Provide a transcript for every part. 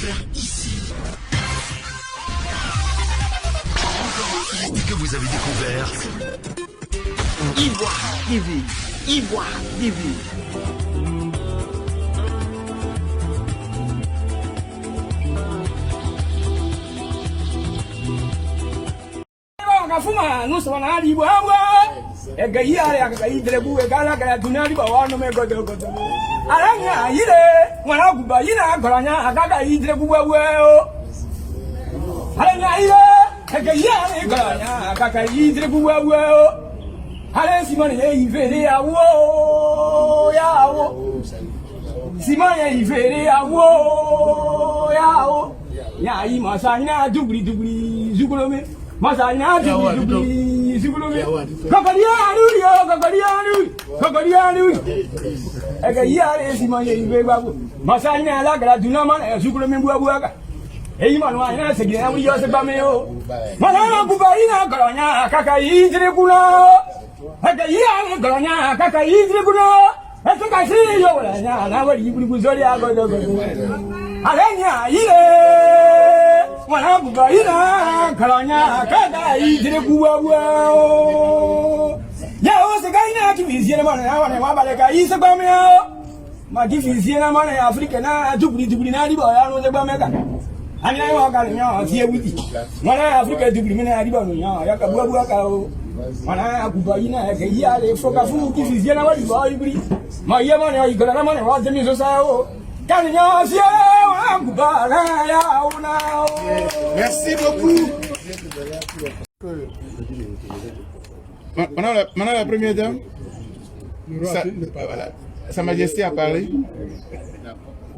découvert ici. Et que vous avez découvert Ivoire TV. Ivoire TV. Fuma no so na ali bwa e ga yare ga idre bu e ga la ga dunari ba wa no me godo godo aranya yire wala guba yina goranya aga ga idre bu wa o aranya yire e ga yare goranya aga ga idre bu wa o ale simon ye ivere awo ya o simon ye ivere awo ya o ya yi masanya dubri dubri zugulome Masanya dubli zibulumi kakarianu ega yare simanye ibebabu masanya la gara dunama na zugulumi buabuaka eyi manwa ina segire amu yose bameo manana kubaina garanya kaka yidre kuna ega yare garanya kaka yidre kuna esuka si yo wala nya na wali bulu zori agodo alenya yire wala bugaina kalanya kada idire buwa ya o se gaina kiviziena mana wana wabale ka isa bamya ma kiviziena mana Afrika na dubli na riba ya no se bameka ani na wa ka nya tie wudi mana Afrika dubli mina riba no nya ya ka buwa ka o mana bugaina ka ya le foka fu kiviziena wa riba ibri ma ya mana igara mana wa demi so sa o. Merci beaucoup. Maintenant, la première dame, Sa Majesté a parlé.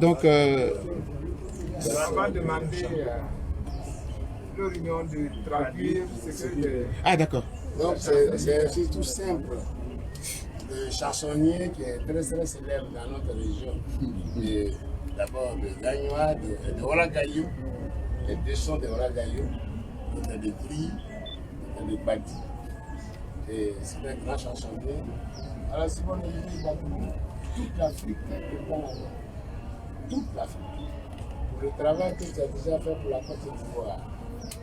Donc, ça va demander à l'Union de traduire ce que... Ah, d'accord. Donc, c'est tout simple. Le chansonnier qui est très célèbre dans notre région, d'abord de Gagnois, de Oragayou, les deux sons de Oragayou, de Gris, de Badi. Et c'est un grand chansonnier. Alors, si on dit toute l'Afrique est dans la main. Toute l'Afrique. Pour le travail que tu as déjà fait pour la Côte d'Ivoire,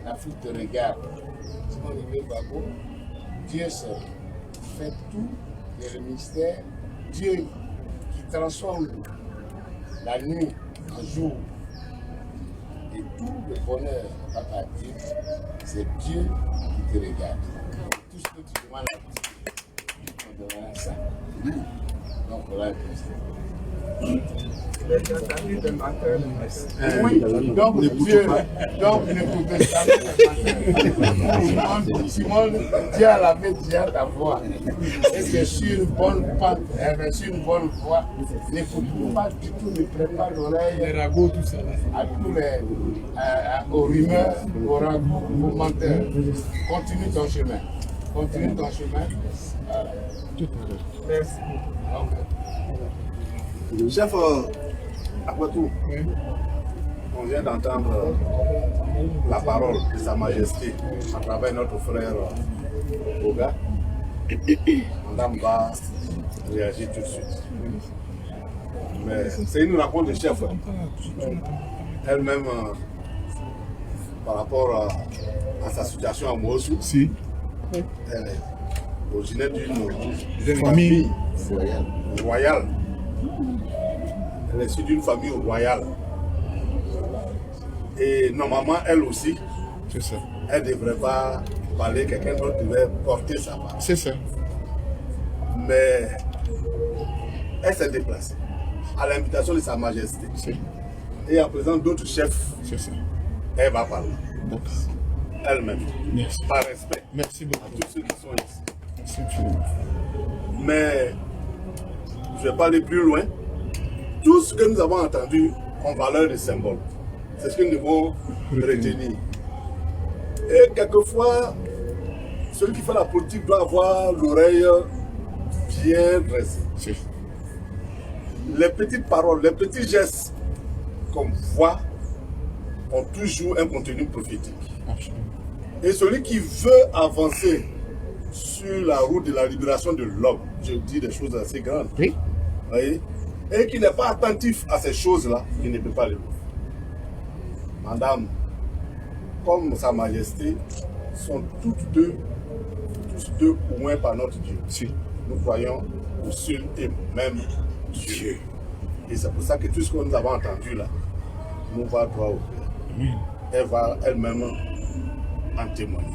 l'Afrique te regarde. Si on dit Babo, Dieu seul fait tout. Et le mystère, Dieu qui transforme la nuit en jour. Et tout le bonheur, papa Dieu, c'est Dieu qui te regarde. Tout ce que tu demandes à Dieu, on demande ça. Donc voilà le oui, donc Dieu, donc n'écoutez pas. Simon, Dieu a lavé déjà ta voix. Et c'est sur une bonne pente, sur une bonne voix. N'écoute pas du tout, ne prépare l'oreille. Les ragots, tout ça. À tous les, aux rumeurs, aux ragots, aux menteurs. Continue ton chemin. Continue ton chemin. Merci. Chef, après tout, on vient d'entendre la parole de Sa Majesté à travers notre frère Boga. Madame va réagir tout de suite. Mais c'est une rencontre de chef. Elle-même, par rapport à sa situation à Moussou, si. Elle est originaire d'une famille royale. Elle est issue d'une famille royale. Et normalement, elle aussi, elle ne devrait pas parler, quelqu'un d'autre devrait porter sa parole. C'est ça. Mais elle s'est déplacée à l'invitation de Sa Majesté. Et en présence d'autres chefs, elle va parler. Elle-même. Par respect. Merci beaucoup. À tous ceux qui sont ici. Merci. Mais je vais pas aller plus loin. Tout ce que nous avons entendu en valeur de symbole, c'est ce que nous devons retenir. Et quelquefois, celui qui fait la politique doit avoir l'oreille bien dressée. Les petites paroles, les petits gestes qu'on voit ont toujours un contenu prophétique. Et celui qui veut avancer sur la route de la libération de l'homme, je dis des choses assez grandes, voyez, et qui n'est pas attentif à ces choses-là, il ne peut pas le faire. Madame, comme Sa Majesté, sont tous deux au moins par notre Dieu. Si. Nous croyons au seul et même Dieu. Et c'est pour ça que tout ce que nous avons entendu là, nous va droit au cœur. Elle va elle-même en témoigner.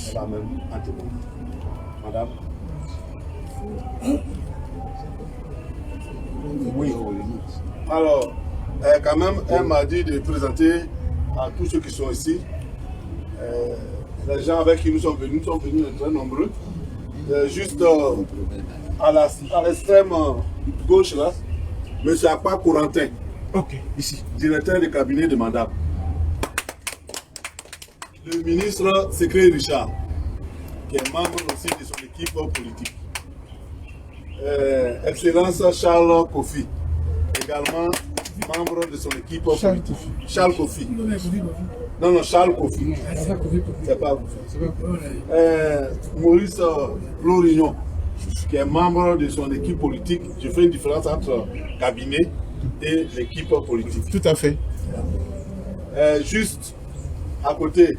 Elle va même en témoigner. Madame. Oui. Alors, quand même, elle m'a dit de présenter à tous ceux qui sont ici, les gens avec qui nous sommes venus très nombreux. Juste à l'extrême gauche là, M. Akpa Corentin, ici, directeur du cabinet de Madame. Le ministre Secret Richard, qui est membre aussi de son équipe politique. Excellence Charles Kofi, également membre de son équipe politique. Charles Kofi. Non, Charles Kofi. C'est pas Maurice Florignon, qui est membre de son équipe politique. Je fais une différence entre cabinet et l'équipe politique. Tout à fait. Juste à côté,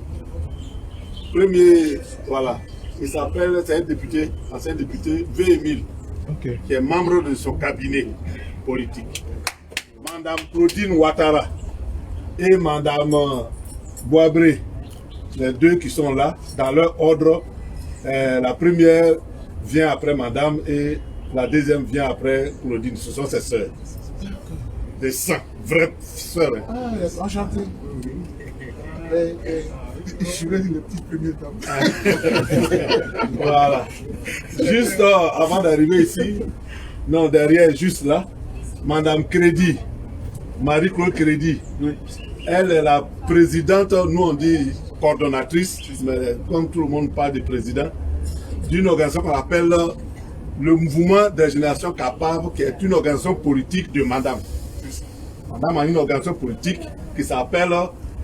premier, voilà, il s'appelle, c'est un député, ancien député, V. Emile, qui est membre de son cabinet politique. Madame Claudine Ouattara et Madame Boabré, les deux qui sont là, dans leur ordre. La première vient après Madame et la deuxième vient après Claudine. Ce sont ses sœurs. Des saints, vraies sœurs. Ah, enchanté. Je suis le petit premier temps. Voilà. Juste avant d'arriver ici, non, derrière, juste là, Madame Crédit, Marie-Claude Crédit, elle est la présidente, nous on dit coordonnatrice, mais comme tout le monde parle de président, d'une organisation qu'on appelle le Mouvement des Générations Capables, qui est une organisation politique de Madame. Madame a une organisation politique qui s'appelle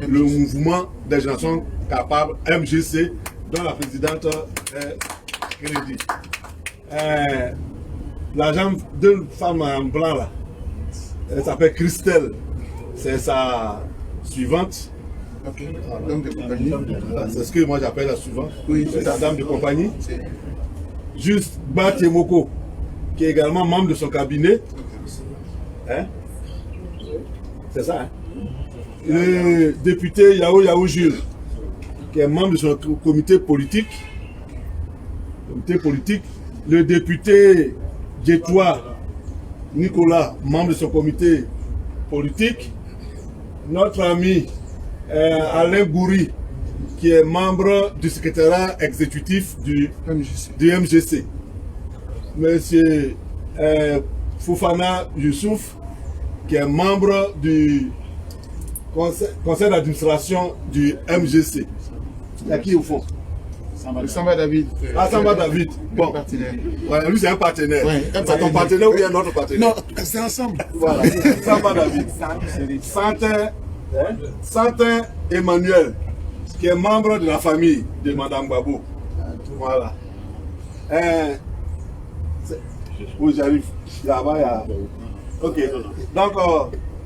le Mouvement des Générations Capables, MGC, dont la présidente est Crédit. La d'une femme en blanc là, elle s'appelle Christelle, c'est sa suivante. Dame de compagnie. C'est ce que moi j'appelle la suivante. Oui, c'est sa dame de compagnie. Juste Batiemoko, qui est également membre de son cabinet. Hein? C'est ça, hein? Le député Yao Jules, qui est membre de son comité politique. Le député Djetoua Nicolas, membre de son comité politique. Notre ami Alain Goury, qui est membre du secrétariat exécutif du MGC. Monsieur Fofana Youssouf, qui est membre du conseil d'administration du MGC. Il y a qui au fond? Samba David. Ah, Samba David. Bon. Ouais, lui, c'est un partenaire. Ouais, c'est ton partenaire ou bien notre partenaire? Non, c'est ensemble. Voilà. Samba David. Santin Emmanuel, qui est membre de la famille de Madame Gbagbo. Voilà. Oui, j'arrive. Là-bas, il y a... Ok. Donc,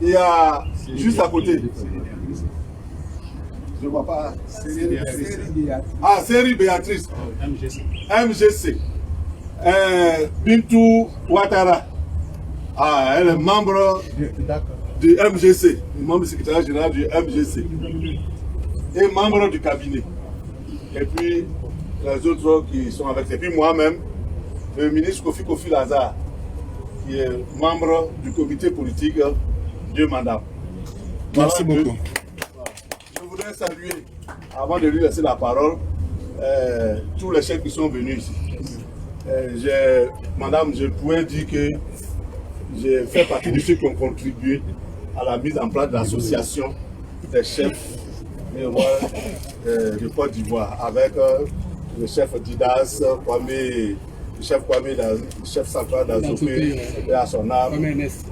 il y a juste à côté. Je ne vois pas. Ah, Série Béatrice. MGC. Bintou Ouattara. Ah, elle est membre du MGC, membre du secrétaire général du MGC. Et membre du cabinet. Et puis, les autres qui sont avec. Et puis moi-même, le ministre Kofi Lazare, qui est membre du comité politique de Madame. Merci beaucoup. Je voudrais saluer, avant de lui laisser la parole, tous les chefs qui sont venus ici. Madame, je pourrais dire que j'ai fait partie de ceux qui ont contribué à la mise en place de l'association des chefs de Côte d'Ivoire, avec le chef Didas, le chef central d'Azopé, à son âme,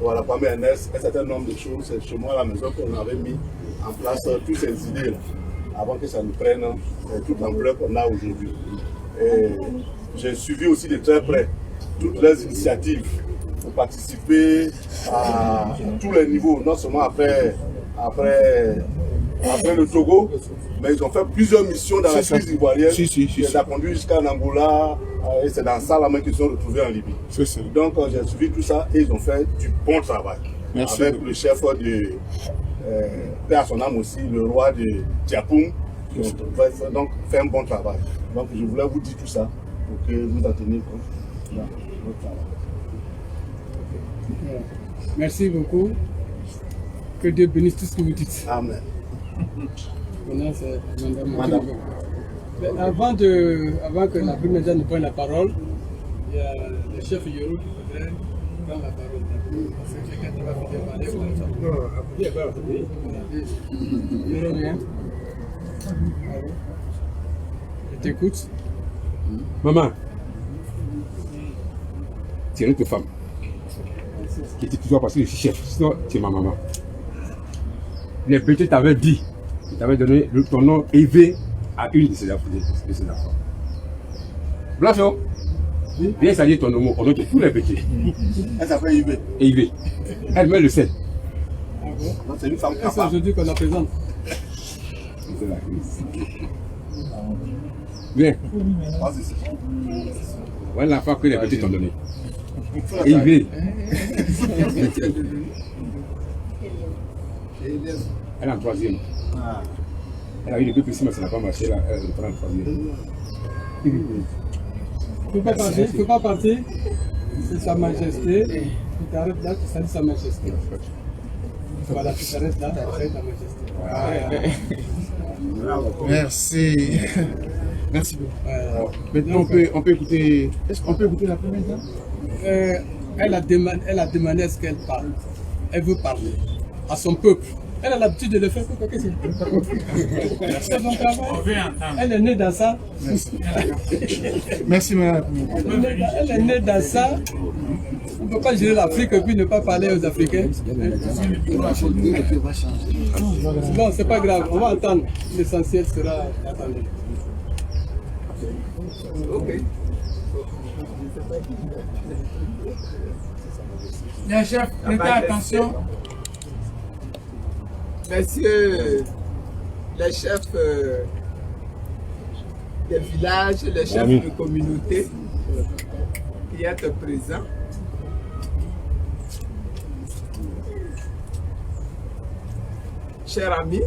voilà, Kwame Ernest, un certain nombre de choses. C'est chez moi à la maison qu'on avait mis en place toutes ces idées là, avant que ça nous prenne toute l'ampleur qu'on a aujourd'hui. J'ai suivi aussi de très près toutes les initiatives pour participer à tous les niveaux, non seulement après après le Togo, mais ils ont fait plusieurs missions dans la crise ivoirienne. Ils les ont conduits jusqu'en Angola, et c'est dans ça là-même qu'ils se sont retrouvés en Libye. Donc j'ai suivi tout ça et ils ont fait du bon travail. Merci avec le chef de paix à son âme aussi, le roi de Diapoum, qui ont donc fait un bon travail. Donc je voulais vous dire tout ça pour que vous en teniez compte dans votre travail. Merci beaucoup. Que Dieu bénisse tout ce que vous dites. Amen. Maintenant, c'est Madame. Mais avant que la première dame ne prenne la parole, il y a le chef Yoro qui voudrait prendre la parole. Parce que quelqu'un qui va finir parler. Yoro, viens. Je t'écoute. Maman, tu es une autre femme qui était toujours parce que je suis chef, sinon tu es ma maman. Les petits t'avaient dit, ils t'avaient donné ton nom élevé à une de ses enfants. Blanchot, viens saluer ton nom au nom de tous les petits. Elle s'appelle Yves. Yves. Elle-même le sait. C'est une femme C'est capable. aujourd'hui qu'on la présente. Viens. Voilà l'enfant que les petits t'ont donné. Yves. Elle est en troisième. Elle a eu les deux petits, mais ça n'a pas marché là. Elle est en troisième. Il ne faut pas partir. C'est Sa Majesté. Tu t'arrêtes là, tu salues Sa Majesté. Voilà, tu t'arrêtes là, tu salues Sa Majesté. Merci. Merci beaucoup. Maintenant, on peut écouter. Est-ce qu'on peut écouter la première dame? Elle a demandé à ce qu'elle parle. Elle veut parler à son peuple. Elle a l'habitude de le faire. Qu'est-ce c'est son travail. Elle est née dans ça. Merci, madame. Elle est née dans ça. On ne peut pas gérer l'Afrique et puis ne pas parler aux Africains. Bon, c'est pas grave. On va entendre. L'essentiel sera attendu. Ok. Bien, chef, prêtez attention. Messieurs les chefs des villages, les chefs de communauté qui êtes présents. Chers amis,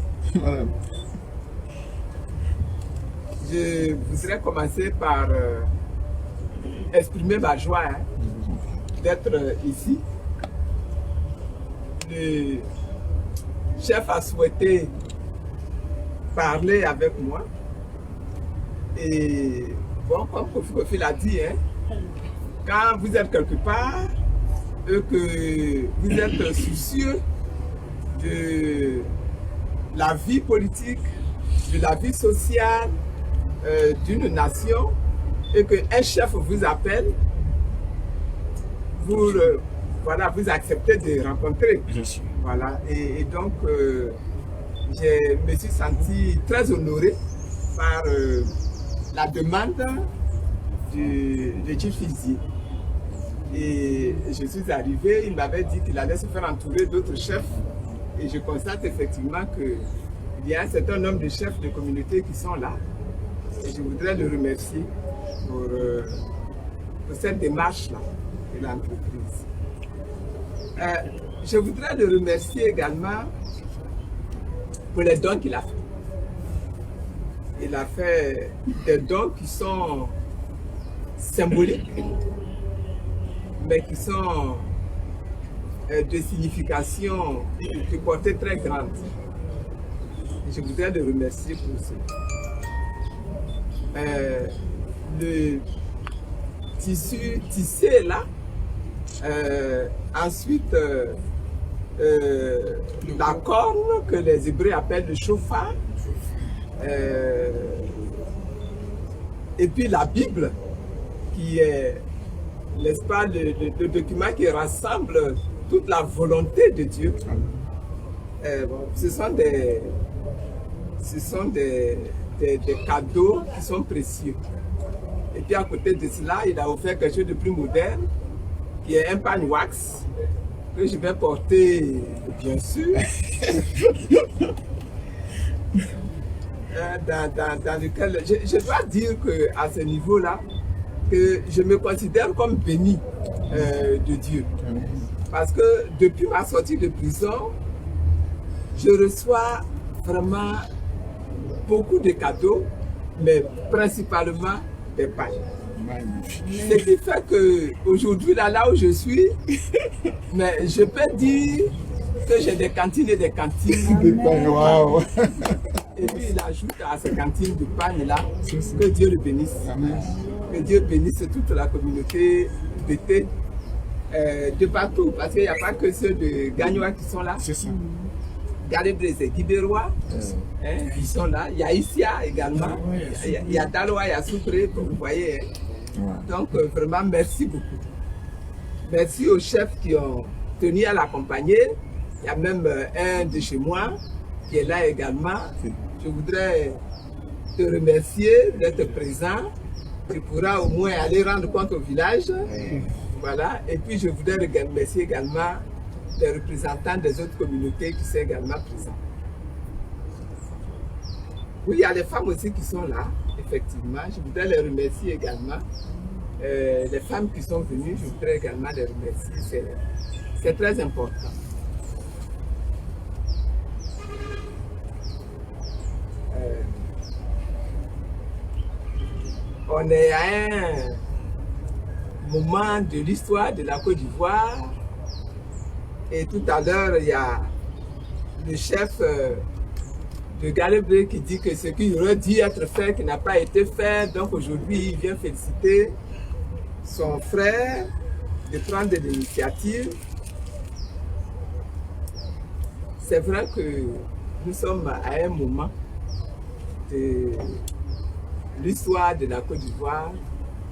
je voudrais commencer par exprimer ma joie d'être ici. Le chef a souhaité parler avec moi. Et bon, comme Kofi l'a dit, quand vous êtes quelque part et que vous êtes soucieux de la vie politique, de la vie sociale d'une nation, et qu'un chef vous appelle, vous acceptez de rencontrer. Voilà, et donc je me suis senti très honoré par la demande de Chief Fizier. Et je suis arrivé, il m'avait dit qu'il allait se faire entourer d'autres chefs. Et je constate effectivement qu'il y a un certain nombre de chefs de communauté qui sont là. Et je voudrais le remercier pour cette démarche-là de l'entreprise. Je voudrais le remercier également pour les dons qu'il a fait. Il a fait des dons qui sont symboliques, mais qui sont de signification de portée très grande. Et je voudrais le remercier pour ça. Le tissu tissé là, ensuite la corne que les Hébreux appellent le chauffard, et puis la Bible qui est, n'est-ce pas, le document qui rassemble toute la volonté de Dieu. Bon, ce sont des cadeaux qui sont précieux. Et puis à côté de cela, il a offert quelque chose de plus moderne, qui est un pagne wax, que je vais porter, bien sûr. dans lequel je dois dire qu'à ce niveau-là, que je me considère comme béni de Dieu. Parce que depuis ma sortie de prison, je reçois vraiment beaucoup de cadeaux, mais principalement des pailles. Ce qui fait qu'aujourd'hui, là où je suis, mais je peux dire que j'ai des cantines et des cantines. Wow. Et puis il ajoute à ces cantines de pagne-là, que Dieu le bénisse. Que Dieu bénisse toute la communauté BT de partout, parce qu'il n'y a pas que ceux de Gagnois qui sont là. C'est ça. Gardez c'est Guibérois, ils sont là. Il y a Issia également, il y a Daloa, il y a Soupré, comme vous voyez. Donc vraiment merci beaucoup. Merci aux chefs qui ont tenu à l'accompagner. Il y a même un de chez moi qui est là également. Je voudrais te remercier d'être présent. Tu pourras au moins aller rendre compte au village. Voilà. Et puis je voudrais remercier également les représentants des autres communautés qui sont également présents. Oui, il y a les femmes aussi qui sont là, effectivement. Je voudrais les remercier également. Les femmes qui sont venues, je voudrais également les remercier. C'est très important. On est à un moment de l'histoire de la Côte d'Ivoire et tout à l'heure il y a le chef de Galebré qui dit que ce qui aurait dû être fait qui n'a pas été fait, donc aujourd'hui il vient féliciter son frère de prendre de l'initiative. C'est vrai que nous sommes à un moment de l'histoire de la Côte d'Ivoire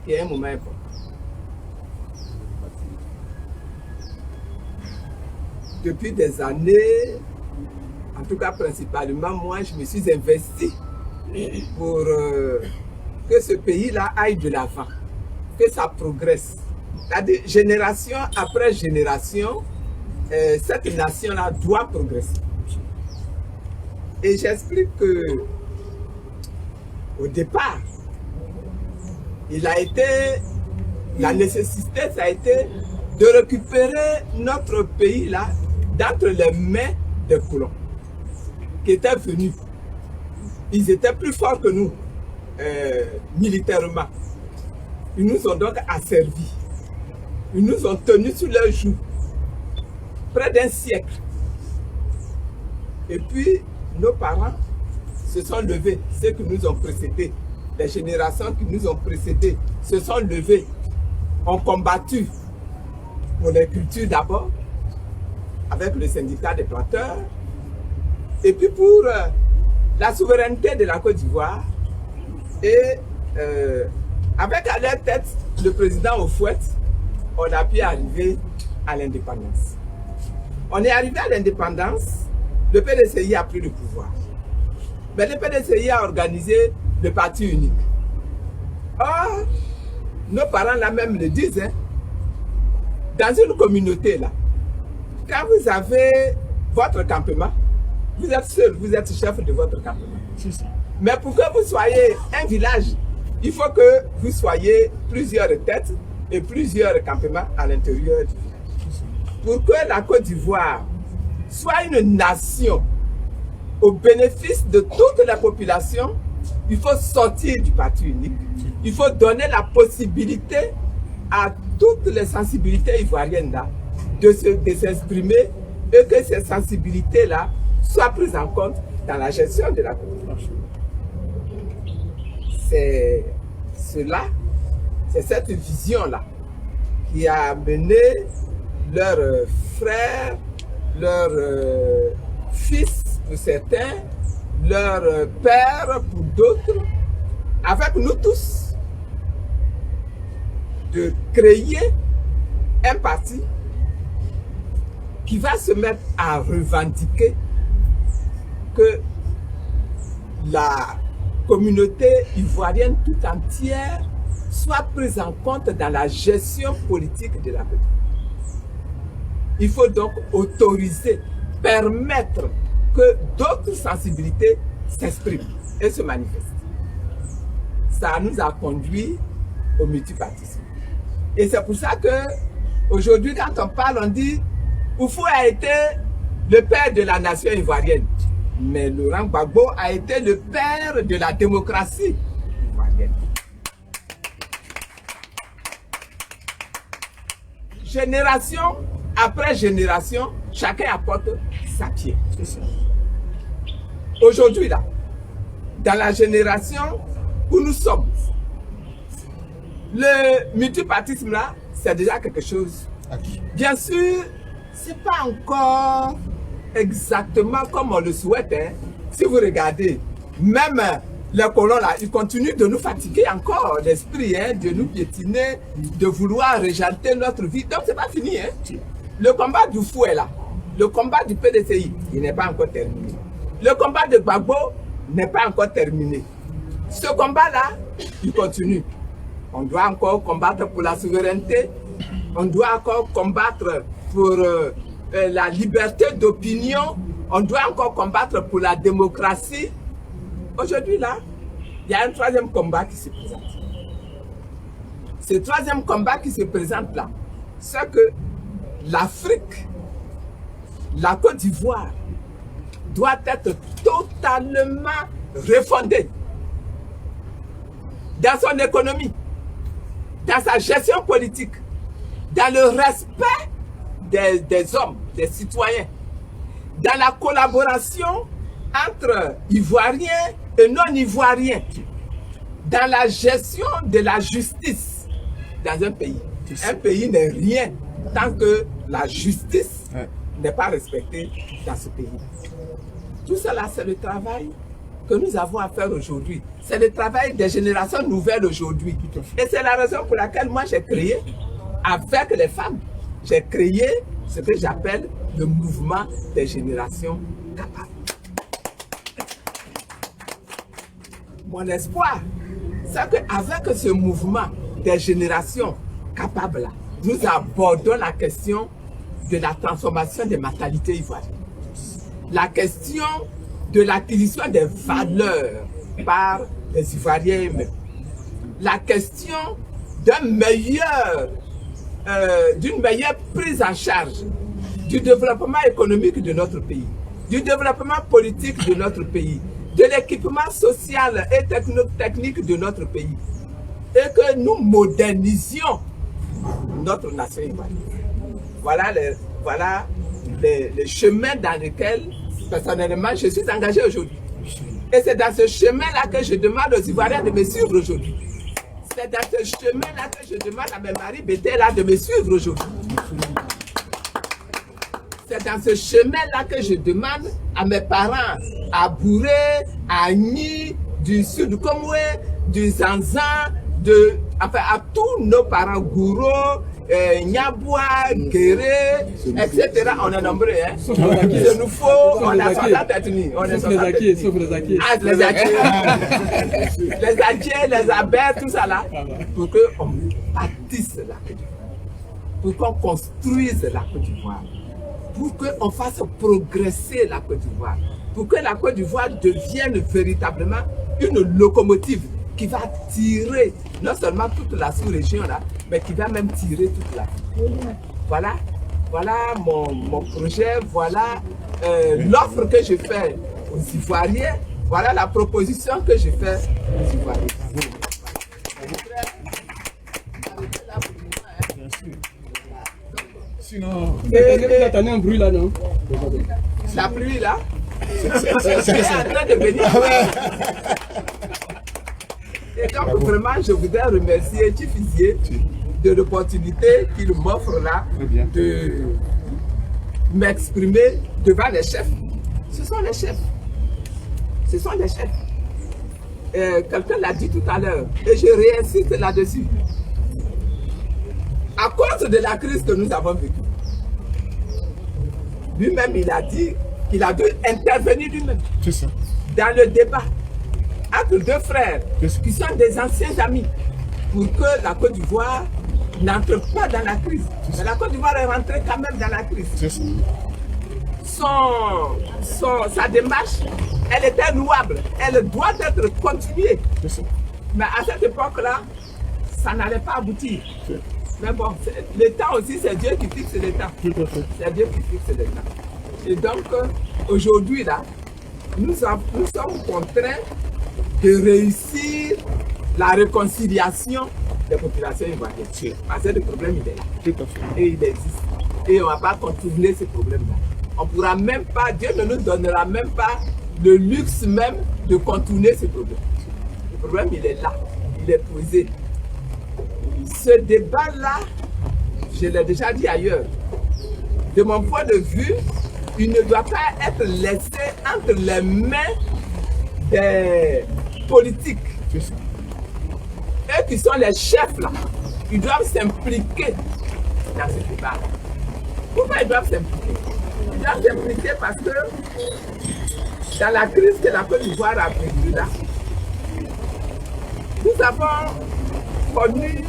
qui est un moment important. Depuis des années, en tout cas principalement moi, je me suis investi pour que ce pays-là aille de l'avant, que ça progresse. C'est-à-dire, génération après génération, cette nation-là doit progresser. Et j'explique que au départ, la nécessité, ça a été de récupérer notre pays-là d'entre les mains des colons qui étaient venus. Ils étaient plus forts que nous, militairement. Ils nous ont donc asservis. Ils nous ont tenus sur leurs joues près d'un siècle. Et puis, nos parents se sont levés, ceux qui nous ont précédés, les générations qui nous ont précédés se sont levés, ont combattu pour les cultures d'abord, avec le syndicat des planteurs, et puis pour la souveraineté de la Côte d'Ivoire, et avec à leur tête le président Houphouët, on a pu arriver à l'indépendance. On est arrivé à l'indépendance, le PDCI a pris le pouvoir. Mais le PDCI a organisé le parti unique. Or, nos parents là même le disent, hein, dans une communauté là, quand vous avez votre campement, vous êtes seul, vous êtes chef de votre campement. Mais pour que vous soyez un village, il faut que vous soyez plusieurs têtes et plusieurs campements à l'intérieur du village. Pour que la Côte d'Ivoire soit une nation au bénéfice de toute la population, il faut sortir du parti unique. Il faut donner la possibilité à toutes les sensibilités ivoiriennes là de s'exprimer et que ces sensibilités-là soient prises en compte dans la gestion de la communauté. C'est cela, c'est cette vision-là qui a mené leurs frères, leurs fils pour certains, leurs pères pour d'autres, avec nous tous, de créer un parti qui va se mettre à revendiquer que la communauté ivoirienne tout entière soit prise en compte dans la gestion politique de la Côte d'Ivoire. Il faut donc autoriser, permettre que d'autres sensibilités s'exprime et se manifeste. Ça nous a conduit au multipartisme. Et c'est pour ça que aujourd'hui, quand on parle, on dit Oufou a été le père de la nation ivoirienne. Mais Laurent Gbagbo a été le père de la démocratie ivoirienne. Génération après génération, chacun apporte sa pierre. Aujourd'hui, là, dans la génération où nous sommes, le multipartisme, là, c'est déjà quelque chose. Bien sûr, ce n'est pas encore exactement comme on le souhaite. Hein. Si vous regardez, même les colons, là, ils continuent de nous fatiguer encore l'esprit, hein, de nous piétiner, de vouloir rejeter notre vie. Donc, ce n'est pas fini. Hein. Le combat du fou est là. Le combat du PDCI, il n'est pas encore terminé. Le combat de Gbagbo n'est pas encore terminé. Ce combat-là, il continue. On doit encore combattre pour la souveraineté. On doit encore combattre pour la liberté d'opinion. On doit encore combattre pour la démocratie. Aujourd'hui, là, il y a un troisième combat qui se présente. Ce troisième combat qui se présente là, c'est que l'Afrique, la Côte d'Ivoire, doit être totalement refondée dans son économie, dans sa gestion politique, dans le respect des hommes, des citoyens, dans la collaboration entre Ivoiriens et non-Ivoiriens, dans la gestion de la justice dans un pays. Un pays n'est rien tant que la justice n'est pas respectée dans ce pays. Tout cela, c'est le travail que nous avons à faire aujourd'hui. C'est le travail des générations nouvelles aujourd'hui. Et c'est la raison pour laquelle moi j'ai créé, avec les femmes, j'ai créé ce que j'appelle le mouvement des générations capables. Mon espoir, c'est qu'avec ce mouvement des générations capables, là, nous abordons la question de la transformation des mentalités ivoiriennes. La question de l'acquisition des valeurs par les Ivoiriens eux-mêmes. La question d'une meilleure prise en charge du développement économique de notre pays, du développement politique de notre pays, de l'équipement social et technique de notre pays, et que nous modernisions notre nation ivoirienne. Voilà les chemins dans lesquels, personnellement, je suis engagé aujourd'hui. Et c'est dans ce chemin-là que je demande aux Ivoiriens de me suivre aujourd'hui. C'est dans ce chemin-là que je demande à mes maris Bété-là de me suivre aujourd'hui. C'est dans ce chemin-là que je demande à mes parents, à Bouré, à Agni, du sud du Komoué, du Zanzan, à tous nos parents, Gouro, Niaboua, Guéré, etc. On est nombreux, hein. Il nous faut, on a 60 ethnies. Sauf les Akiés. Ah, les Akiés. Les Akiés, les Abers, tout ça là. Pour qu'on bâtisse la Côte d'Ivoire. Pour qu'on construise la Côte d'Ivoire. Pour qu'on fasse progresser la Côte d'Ivoire. Pour que la Côte d'Ivoire devienne véritablement une locomotive qui va tirer non seulement toute la sous-région là, mais qui va même tirer toute l'Afrique. Voilà mon projet, voilà l'offre que je fais aux Ivoiriens, voilà la proposition que je fais aux Ivoiriens. Sinon... Vous attendez un bruit là, non? La pluie là, c'est en train de venir. Et donc vraiment, je voudrais remercier Tifizier de l'opportunité qu'il m'offre là de m'exprimer devant les chefs. Ce sont les chefs. Ce sont les chefs. Quelqu'un l'a dit tout à l'heure et je réinsiste là-dessus. À cause de la crise que nous avons vécue, lui-même il a dit qu'il a dû intervenir lui-même dans le débat entre deux frères qui sont des anciens amis pour que la Côte d'Ivoire n'entre pas dans la crise. Mais la Côte d'Ivoire est rentrée quand même dans la crise. Sa démarche elle était louable, elle doit être continuée. Mais à cette époque-là, ça n'allait pas aboutir. Mais bon, le temps aussi, c'est Dieu qui fixe le temps. C'est Dieu qui fixe le temps. Et donc, aujourd'hui, là, nous sommes contraints de réussir la réconciliation des populations ivoiriennes. Parce que le problème, il est là. Et il existe. Et on ne va pas contourner ce problème-là. On ne pourra même pas, Dieu ne nous donnera même pas le luxe même de contourner ce problème. Le problème, il est là. Il est posé. Ce débat-là, je l'ai déjà dit ailleurs, de mon point de vue, il ne doit pas être laissé entre les mains des politiques. Eux qui sont les chefs là, ils doivent s'impliquer dans ce débat. Pourquoi ils doivent s'impliquer? Ils doivent s'impliquer parce que dans la crise que la Côte d'Ivoire a vécue là, nous avons connu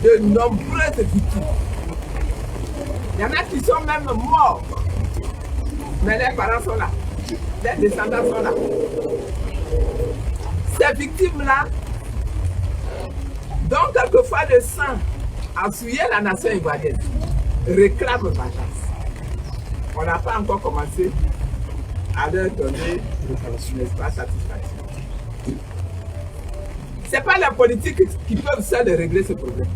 de nombreuses victimes. Il y en a qui sont même morts, mais les parents sont là, les descendants sont là. Ces victimes-là, dont quelquefois le sang a souillé la nation ivoirienne, réclament vengeance. On n'a pas encore commencé à leur donner, n'est-ce pas, satisfaction. Ce n'est pas la politique qui peuvent seuls régler ce problème.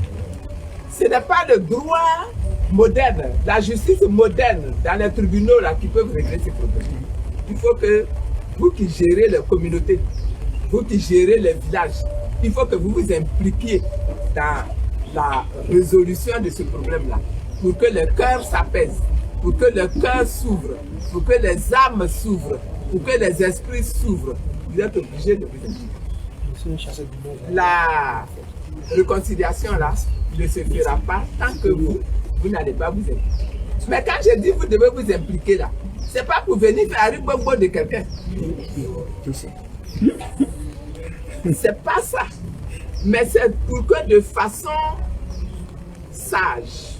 Ce n'est pas le droit moderne, la justice moderne dans les tribunaux là, qui peuvent régler ce problème. Il faut que vous qui gérez les communautés, vous qui gérez les villages, il faut que vous vous impliquiez dans la résolution de ce problème-là, pour que le cœur s'apaise, pour que le cœur s'ouvre, pour que les âmes s'ouvrent, pour que les esprits s'ouvrent. Vous êtes obligés de vous impliquer. La réconciliation là ne se fera pas tant que vous n'allez pas vous impliquer. Mais quand je dis vous devez vous impliquer là, c'est pas pour venir faire un bobo de quelqu'un. C'est pas ça. Mais c'est pour que de façon sage,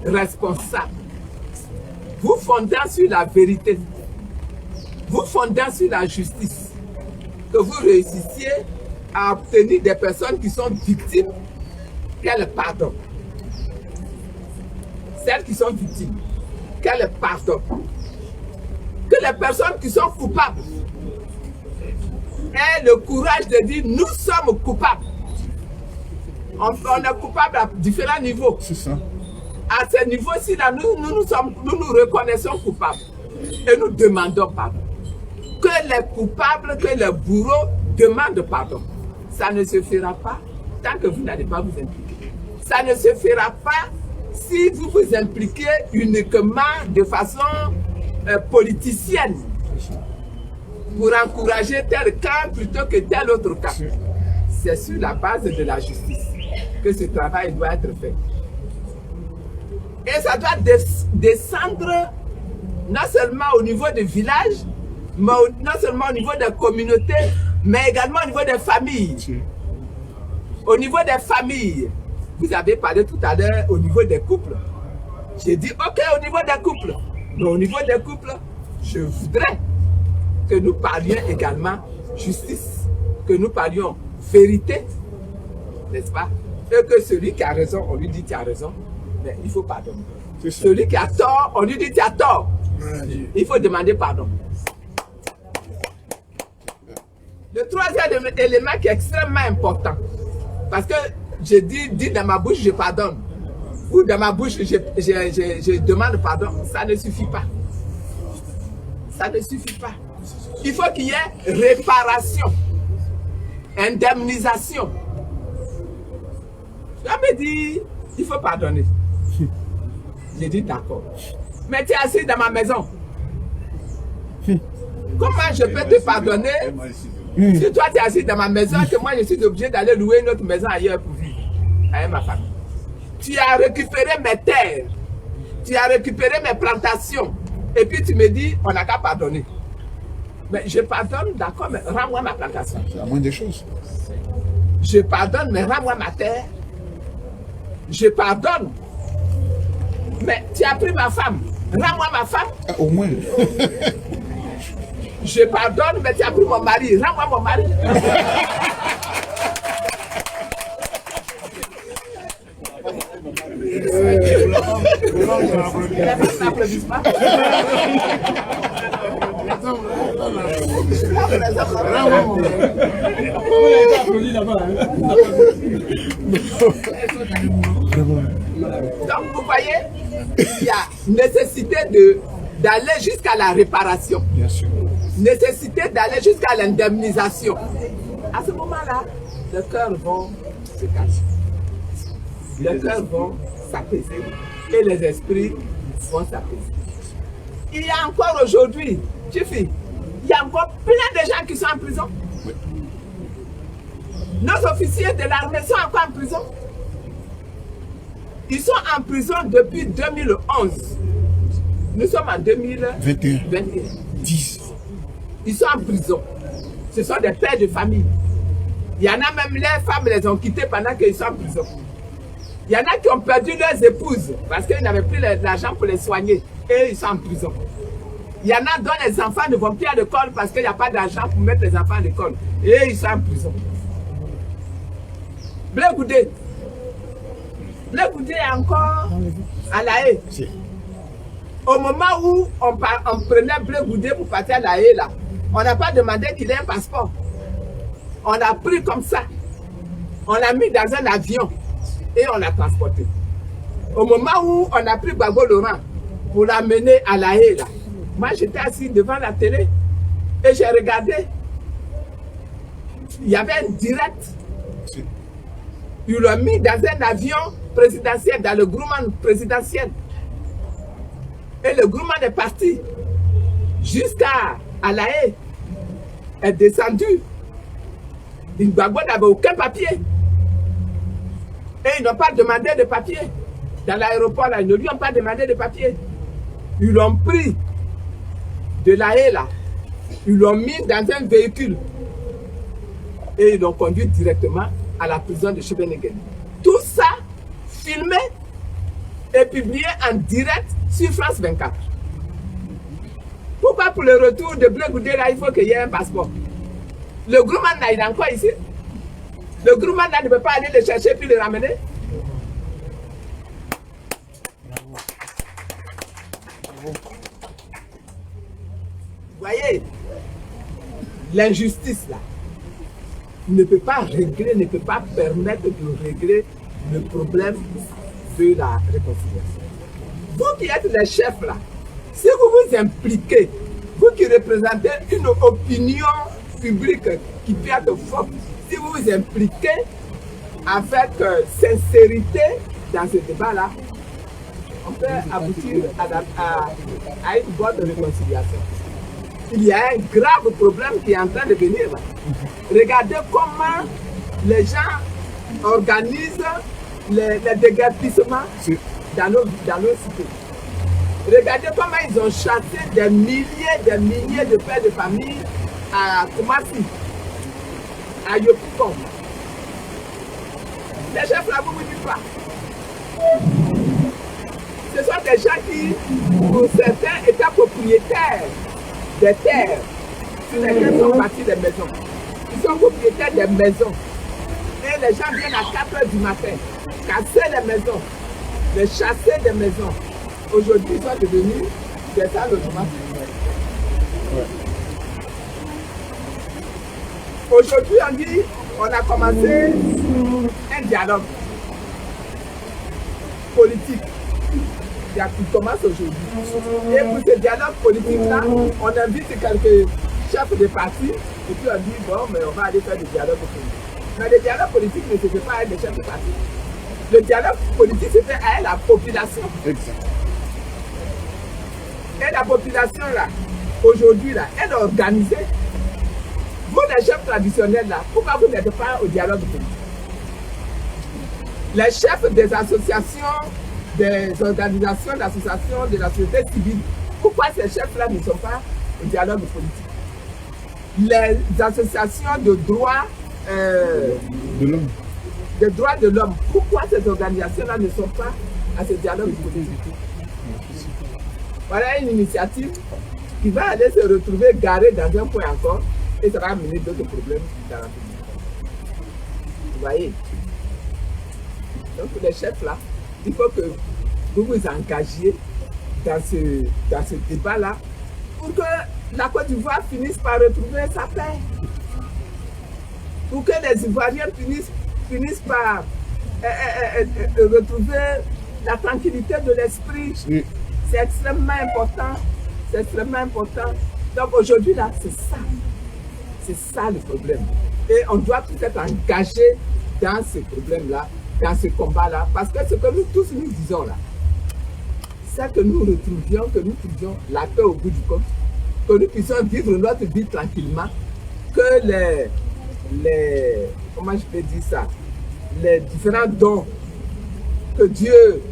responsable, vous fondant sur la vérité, vous fondant sur la justice, que vous réussissiez à obtenir des personnes qui sont victimes, qu'elles pardonnent. Celles qui sont victimes, qu'elles pardonnent. Que les personnes qui sont coupables aient le courage de dire nous sommes coupables. On est coupable à différents niveaux. C'est ça. À ce niveau-ci, là, nous nous reconnaissons coupables et nous demandons pardon. Que les coupables, que les bourreaux demandent pardon. Ça ne se fera pas tant que vous n'allez pas vous impliquer. Ça ne se fera pas si vous vous impliquez uniquement de façon politicienne pour encourager tel camp plutôt que tel autre camp. C'est sur la base de la justice que ce travail doit être fait. Et ça doit descendre non seulement au niveau des villages, mais non seulement au niveau des communautés, mais également au niveau des familles. Au niveau des familles, vous avez parlé tout à l'heure au niveau des couples. J'ai dit, ok, au niveau des couples. Mais au niveau des couples, je voudrais que nous parlions également justice, que nous parlions vérité, n'est-ce pas? Et que celui qui a raison, on lui dit tu as raison, mais il faut pardonner. Celui qui a tort, on lui dit tu as tort. Il faut demander pardon. Le troisième élément qui est extrêmement important, parce que je dis dans ma bouche je pardonne, ou dans ma bouche je demande pardon, ça ne suffit pas. Ça ne suffit pas. Il faut qu'il y ait réparation, indemnisation. Tu vas me dire, il faut pardonner. J'ai dit d'accord. Mais tu es assis dans ma maison. Comment je peux te pardonner si toi tu es assis dans ma maison et que moi je suis obligé d'aller louer une autre maison ailleurs pour vivre avec ma famille? Tu as récupéré mes terres, tu as récupéré mes plantations et puis tu me dis on n'a qu'à pardonner. Mais je pardonne, d'accord, mais rends-moi ma plantation. C'est la moindre des choses. Je pardonne, mais rends-moi ma terre. Je pardonne. Mais tu as pris ma femme. Rends-moi ma femme. Ah, au moins. Je pardonne, mais tu as pris mon mari. Rends-moi mon mari. Donc vous voyez, il y a nécessité d'aller jusqu'à la réparation. Bien sûr. Nécessité d'aller jusqu'à l'indemnisation. À ce moment-là, les cœurs vont se cacher. Les cœurs vont s'apaiser et les esprits vont s'apaiser. Il y a encore aujourd'hui, Chifi, il y a encore plein de gens qui sont en prison. Nos officiers de l'armée sont encore en prison. Ils sont en prison depuis 2011. Nous sommes en 2021. 10. Ils sont en prison. Ce sont des pères de famille. Il y en a même, les femmes les ont quittés pendant qu'ils sont en prison. Il y en a qui ont perdu leurs épouses parce qu'ils n'avaient plus l'argent pour les soigner. Et ils sont en prison. Il y en a dont les enfants ne vont plus à l'école parce qu'il n'y a pas d'argent pour mettre les enfants à l'école. Et ils sont en prison. Blé Goudé. Blé Goudé est encore à La Haye. Au moment où on prenait Blé Goudé pour partir à La Haye, là, on n'a pas demandé qu'il ait un passeport. On l'a pris comme ça. On l'a mis dans un avion et on l'a transporté. Au moment où on a pris Gbagbo Laurent pour l'amener à La Haye, là, moi j'étais assis devant la télé et j'ai regardé. Il y avait un direct. Ils l'ont mis dans un avion présidentiel, dans le Grumman présidentiel. Et le Grumman est parti jusqu'à La Haye, est descendu. Gbagbo n'avait aucun papier. Et ils n'ont pas demandé de papier. Dans l'aéroport, ils ne lui ont pas demandé de papier. Ils l'ont pris de La Haye, là. Ils l'ont mis dans un véhicule. Et ils l'ont conduit directement à la prison de Scheveningen. Tout ça filmé et publié en direct sur France 24. Pourquoi pour le retour de Blé Goudé, là, il faut qu'il y ait un passeport? Le Grumman, là, il est encore ici. Le Grumman, là, ne peut pas aller le chercher puis le ramener. Vous voyez, l'injustice, là, ne peut pas régler, ne peut pas permettre de régler le problème de la réconciliation. Vous qui êtes les chefs, là, si vous vous impliquez, vous qui représentez une opinion publique qui peut être forte, si vous vous impliquez avec sincérité dans ce débat-là, on peut aboutir à une bonne réconciliation. Il y a un grave problème qui est en train de venir là. Regardez comment les gens organisent les déguerpissements dans nos cités. Regardez comment ils ont chassé des milliers de pères de famille à Koumassi, à Yopougon. Les chefs là, vous ne dites pas. Ce sont des gens qui, pour certains, étaient propriétaires des terres sur lesquelles sont bâties les maisons. Ils sont propriétaires des maisons. Et les gens viennent à 4 h du matin, casser les maisons, les chasser des maisons. Aujourd'hui, ils sont devenus des salles de tomate. Aujourd'hui, on dit, on a commencé un dialogue politique qui commence aujourd'hui. Et pour ce dialogue politique-là, on invite quelques chefs de parti et puis on dit, bon, mais on va aller faire du dialogue politique. Mais le dialogue politique ne se fait pas avec les chefs de parti. Le dialogue politique se fait avec la population. Exact. Et la population, là, aujourd'hui, là, elle est organisée. Vous, les chefs traditionnels, là, pourquoi vous n'êtes pas au dialogue politique? Les chefs des associations, des organisations, d'associations de la société civile, pourquoi ces chefs-là ne sont pas au dialogue politique? Les associations de droits de l'homme. des droits de l'homme, pourquoi ces organisations-là ne sont pas à ce dialogue politique? Voilà une initiative qui va aller se retrouver garé dans un point encore et ça va amener d'autres problèmes dans la vie. Vous voyez? Donc les chefs là, il faut que vous vous engagiez dans ce débat-là pour que la Côte d'Ivoire finisse par retrouver sa paix. Pour que les Ivoiriens finissent par retrouver la tranquillité de l'esprit. Oui. C'est extrêmement important. C'est extrêmement important. Donc aujourd'hui là, c'est ça. C'est ça le problème. Et on doit tous être engagés dans ce problème-là, dans ce combat-là. Parce que ce que nous tous nous disons là, c'est que nous trouvions la paix au bout du compte, que nous puissions vivre notre vie tranquillement, que comment je peux dire ça, les différents dons que Dieu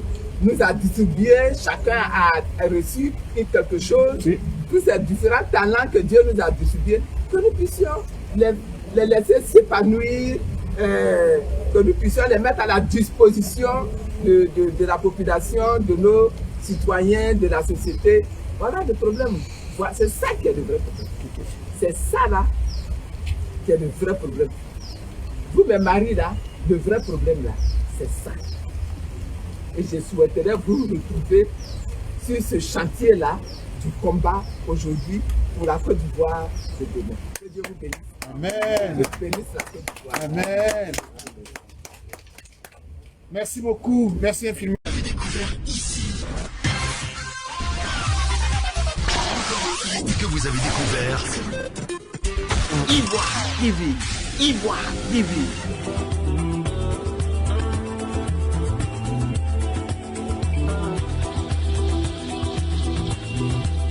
nous a distribués, chacun a reçu quelque chose, oui. Tous ces différents talents que Dieu nous a distribués, que nous puissions les laisser s'épanouir, que nous puissions les mettre à la disposition de la population, de nos citoyens, de la société. Voilà le problème. Voilà, c'est ça qui est le vrai problème. C'est ça là qui est le vrai problème. Vous, mes maris là, le vrai problème là, c'est ça. Et je souhaiterais vous retrouver sur ce chantier là du combat aujourd'hui pour la Côte d'Ivoire de demain. Que Dieu vous bénisse. Amen. Dieu bénisse la Côte d'Ivoire. Amen. Merci beaucoup. Merci infiniment. Vous avez découvert ici. Que vous avez découvert Ivoire TV. Ivoire TV.